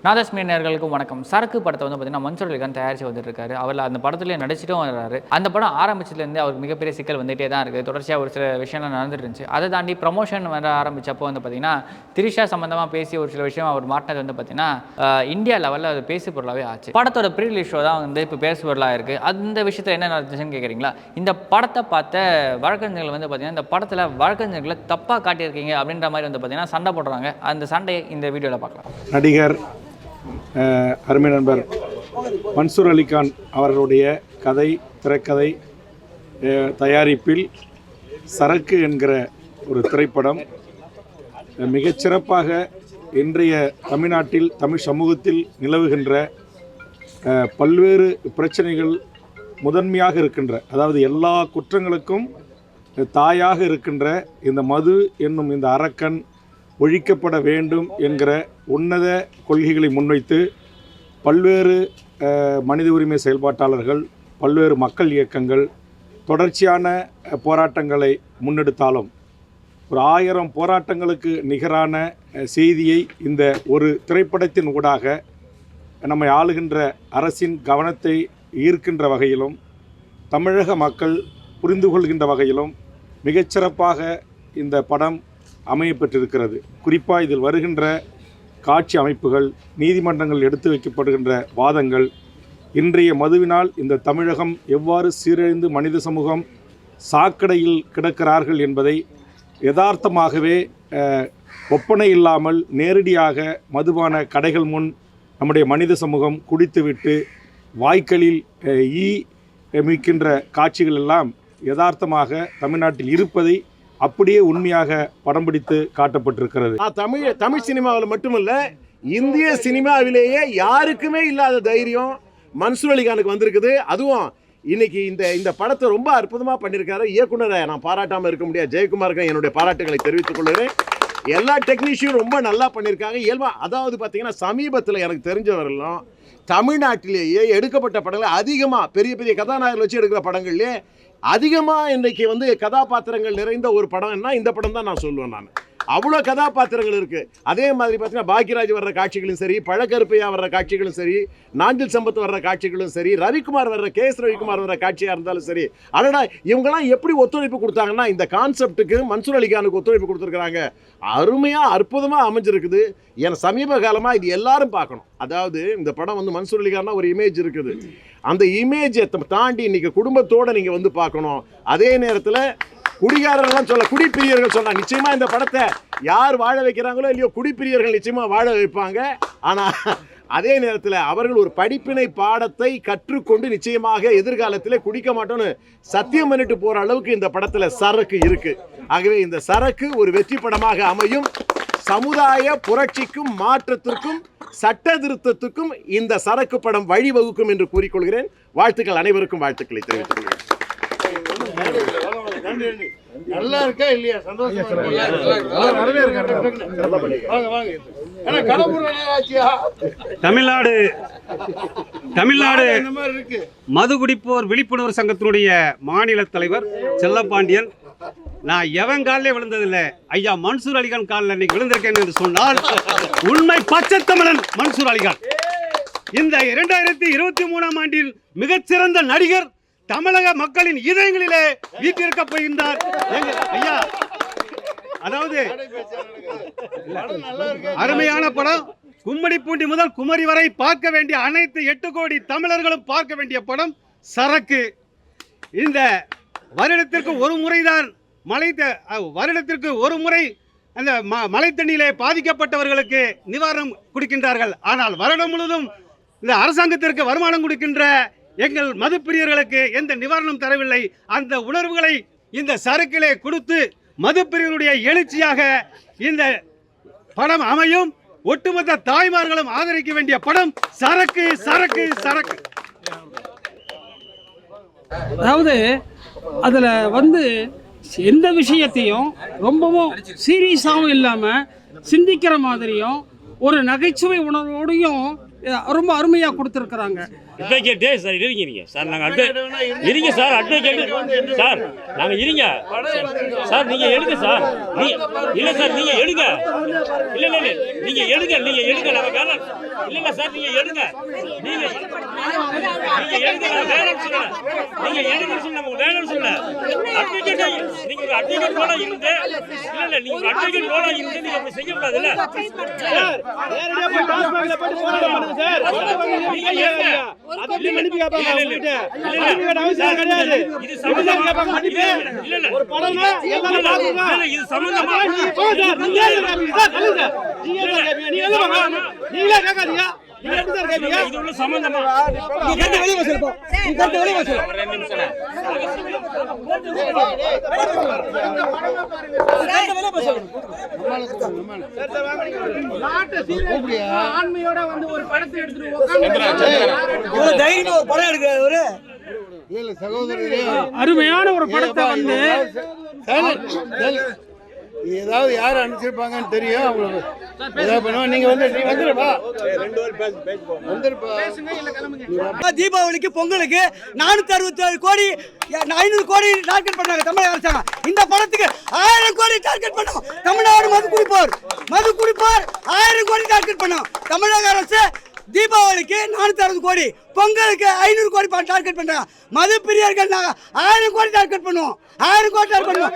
நாதஸ்மியர்களுக்கும் வணக்கம். சரக்கு படத்தை வந்து பார்த்தீங்கன்னா மன்சூர் அலிகான் தயாரித்து வந்துட்டு இருக்காரு. அவர் அந்த படத்துலேயே நடிச்சிட்டும் வர்றாரு. அந்த படம் ஆரம்பிச்சதுலேருந்து அவருக்கு மிகப்பெரிய சிக்கல் வந்துகிட்டே தான் இருக்குது. தொடர்ச்சியாக ஒரு சில விஷயம்லாம் நடந்துட்டு இருந்துச்சு. அதை தாண்டி ப்ரமோஷன் வர ஆரம்பிச்சப்போ வந்து பார்த்தீங்கன்னா திரிஷா சம்மந்தமாக பேசி ஒரு சில விஷயம் அவர் மாட்டினது வந்து பார்த்தீங்கன்னா இந்தியா லெவலில் அது பேசு பொருளாகவே ஆச்சு. படத்தோட ப்ரீ ரிலீஸ் ஷோ தான் வந்து இப்போ பேசு பொருளாக இருக்குது. அந்த விஷயத்தில் என்ன நடந்துச்சுன்னு கேட்குறீங்களா? இந்த படத்தை பார்த்த வழக்கறிஞர்கள் வந்து பார்த்தீங்கன்னா இந்த படத்தில் வழக்கறிஞர்களை தப்பாக காட்டியிருக்கீங்க அப்படின்ற மாதிரி வந்து பார்த்தீங்கன்னா சண்டை போடுறாங்க. அந்த சண்டையை இந்த வீடியோவில் பார்க்கலாம். நடிகர் அருமை நண்பர் மன்சூர் அலிகான் அவர்களுடைய கதை திரைக்கதை தயாரிப்பில் சரக்கு என்கிற ஒரு திரைப்படம் மிகச்சிறப்பாக இன்றைய தமிழ்நாட்டில் தமிழ் சமூகத்தில் நிலவுகின்ற பல்வேறு பிரச்சனைகள் முதன்மையாக இருக்கின்ற, அதாவது எல்லா குற்றங்களுக்கும் தாயாக இருக்கின்ற இந்த மது என்னும் இந்த அரக்கன் ஒழிக்கப்பட வேண்டும் என்கிற உன்னத கொள்கைகளை முன்வைத்து பல்வேறு மனித உரிமை செயல்பாட்டாளர்கள், பல்வேறு மக்கள் இயக்கங்கள் தொடர்ச்சியான போராட்டங்களை முன்னெடுத்தாலும் ஒரு 1000 போராட்டங்களுக்கு நிகரான செய்தியை இந்த ஒரு திரைப்படத்தின் ஊடாக நம்மை ஆளுகின்ற அரசின் கவனத்தை ஈர்க்கின்ற வகையிலும் தமிழக மக்கள் புரிந்து கொள்கின்ற வகையிலும் மிகச்சிறப்பாக இந்த படம் அமையப்பெற்றிருக்கிறது. குறிப்பாக இதில் வருகின்ற காட்சி அமைப்புகள், நீதிமன்றங்கள் எடுத்து வைக்கப்படுகின்ற வாதங்கள், இன்றைய மதுவினால் இந்த தமிழகம் எவ்வாறு சீரழிந்து மனித சமூகம் சாக்கடையில் கிடக்கிறார்கள் என்பதை யதார்த்தமாகவே ஒப்பனை இல்லாமல் நேரடியாக மதுபான கடைகள் முன் நம்முடைய மனித சமூகம் குடித்துவிட்டு வாய்க்களில் ஈ மிக்கின்ற காட்சிகள் எல்லாம் யதார்த்தமாக தமிழ்நாட்டில் இருப்பதை அப்படியே உண்மையாக படம் பிடித்து காட்டப்பட்டிருக்கிறது. தமிழ் சினிமாவில் மட்டுமல்ல, இந்திய சினிமாவிலேயே யாருக்குமே இல்லாத தைரியம் மன்சூர் அலிகானுக்கு வந்திருக்குது. அதுவும் இன்னைக்கு இந்த படத்தை ரொம்ப அற்புதமாக பண்ணியிருக்காரு இயக்குனரை நான் பாராட்டாமல் இருக்க முடியாது. ஜெயக்குமாருக்கு என்னுடைய பாராட்டுகளை தெரிவித்துக் கொள்கிறேன். எல்லா டெக்னீஷியனும் ரொம்ப நல்லா பண்ணியிருக்காங்க. அதாவது பார்த்தீங்கன்னா சமீபத்தில் எனக்கு தெரிஞ்சவரெல்லாம் தமிழ்நாட்டிலேயே எடுக்கப்பட்ட படங்கள் அதிகமாக பெரிய பெரிய கதாநாயகர்கள் வச்சு எடுக்கிற படங்கள்லேயே அதிகமாக இன்றைக்கு வந்து கதாபாத்திரங்கள் நிறைந்த ஒரு படம்னா இந்த படம் தான் நான் சொல்லுவேன். நான் அவ்வளோ கதாபாத்திரங்கள் இருக்குது. அதே மாதிரி பார்த்தீங்கன்னா பாக்யராஜ் வர்ற காட்சிகளும் சரி, பழக்கருப்பையா வர்ற காட்சிகளும் சரி, நாஞ்சில் சம்பத் வர்ற காட்சிகளும் சரி, ரவிக்குமார் வர்ற கேஎஸ் ரவிக்குமார் வர்ற காட்சியாக இருந்தாலும் சரி, அடடா இவங்கெல்லாம் எப்படி ஒத்துழைப்பு கொடுத்தாங்கன்னா இந்த கான்செப்டுக்கு மன்சூர் அலிகானுக்கு ஒத்துழைப்பு கொடுத்துருக்குறாங்க. அருமையாக அற்புதமாக அமைஞ்சிருக்குது. ஏன்னா சமீப காலமாக இது எல்லாரும் பார்க்கணும். அதாவது இந்த படம் வந்து மன்சூர் அலிகான்னா ஒரு இமேஜ் இருக்குது. அந்த இமேஜை தாண்டி இன்னைக்கு குடும்பத்தோடு நீங்கள் வந்து பார்க்கணும். அதே நேரத்தில் குடிகாரர்கள்லாம் குடிப்பிரியர்கள் சொன்னாங்க. நிச்சயமா இந்த படத்தை யார் வாழ வைக்கிறாங்களோ இல்லையோ குடிப்பிரியர்கள் நிச்சயமா வாழ வைப்பாங்க. ஆனால் அதே நேரத்தில் அவர்கள் ஒரு படிப்பினை பாடத்தை கற்றுக்கொண்டு நிச்சயமாக எதிர்காலத்தில் குடிக்க மாட்டோம்னு சத்தியம் பண்ணிட்டு போற அளவுக்கு இந்த படத்தில் சரக்கு இருக்கு. ஆகவே இந்த சரக்கு ஒரு வெற்றி படமாக அமையும். சமுதாய புரட்சிக்கும் மாற்றத்திற்கும் சட்ட திருத்தத்துக்கும் இந்த சரக்கு படம் வழிவகுக்கும் என்று கூறிக்கொள்கிறேன். வாழ்த்துக்கள், அனைவருக்கும் வாழ்த்துக்களை தெரிவித்துக் கொள்கிறேன். நல்லா இருக்கா இல்லையா? தமிழ்நாடு மது குடிப்போர் விழிப்புணர்வு சங்கத்தினுடைய மாநில தலைவர் செல்லப்பாண்டியன். நான் எவன் காலிலே விழுந்ததில்லை, ஐயா மன்சூர் அலிகான் காலில் இன்னைக்கு விழுந்திருக்கேன் என்று சொன்னால் உண்மை பச்சை தமிழன் மன்சூர் அலிகான். இந்த 2023ஆம் ஆண்டில் மிகச்சிறந்த நடிகர் தமிழக மக்களின் இதயங்களிலே வீட்டிற்கப் போகின்றார் ஐயா. அதாவது அருமையான படம். கும்மிடிப்பூண்டி முதல் குமரி வரை பார்க்க வேண்டிய அனைத்து 8 கோடி தமிழர்களும் பார்க்க வேண்டிய படம் சரக்கு. இந்த வருடத்திற்கு ஒரு முறைதான் வருடத்திற்கு ஒரு முறை அந்த மழை தண்ணியிலே பாதிக்கப்பட்டவர்களுக்கு நிவாரணம் கொடுக்கின்றார்கள். ஆனால் வருடம் முழுவதும் இந்த அரசாங்கத்திற்கு வருமானம் கொடுக்கின்ற எங்கள் மதுப்பிரியர்களுக்கு எந்த நிவாரணம் தரவில்லை. அந்த உணர்வுகளை இந்த சரக்கிலே கொடுத்து மதுப்பிரியர்களுடைய எழுச்சியாக இந்த படம் அமையும். ஒட்டுமொத்த தாய்மார்களும் ஆதரிக்க வேண்டிய படம் சரக்கு சரக்கு சரக்கு. அதாவது அதில் வந்து எந்த விஷயத்தையும் ரொம்பவும் சீரியஸாகவும் இல்லாமல் சிந்திக்கிற மாதிரியும் ஒரு நகைச்சுவை உணர்வோடையும் ரொம்ப அருமையாக கொடுத்துருக்குறாங்க. அட்வொகேட்டே சார் இருங்க சார், நாங்கள் இருங்க சார், அட்வொகேட் சார், நாங்கள் இருங்க சார், நீங்கள் எடுங்க சார், இல்லை சார், நீங்கள் எடுங்க, இல்லை நீங்கள் எடுங்க, நாங்கள் வேணாம், இல்லை சார், நீங்கள் எடுங்க, நீங்கள் எடுங்க, நான் வேணாம்னு சொல்லலை, நீங்கள் எடுங்கன்னு சொல்ல, நம்ம வேணாம்னு சொல்ல, அட்வொகேட் நீங்கள் ஒரு அட்வொகேட் ரோலாக இருந்து, இல்லை நீங்கள் ஒரு அட்வொகேட் ரோலாக இருந்து நீங்கள் அப்படி செய்யக்கூடாதுல்ல, ஆண்மையோட வந்து ஒரு படத்தை எடுத்துட்டு சகோதரர்களே, அருமையான ஒரு படத்தை வந்து ஏதாவது யார் அனுப்பிச்சிருப்பாங்கன்னு தெரியும் அவங்களுக்கு. ஏதாவது பண்ணுவோம். நீங்க வந்துருப்பா. தீபாவளிக்கு பொங்கலுக்கு 467 கோடி 500 கோடி டார்கெட் பண்ணாங்க தமிழக அரசாங்கம். இந்த படத்துக்கு 1000 கோடி டார்கெட் பண்ணோம். தமிழ்நாடு மது குடிப்போர் 1000 கோடி டார்கெட் பண்ணோம். தமிழக அரசு தீபாவளிக்கு 460 கோடி, பொங்கலுக்கு 500 கோடி டார்கெட் பண்றாங்க. மது பிரியர்கள் 1000 கோடி டார்கெட் பண்ணுவோம். 1000 கோடி டார்கெட் பண்ணுவோம்.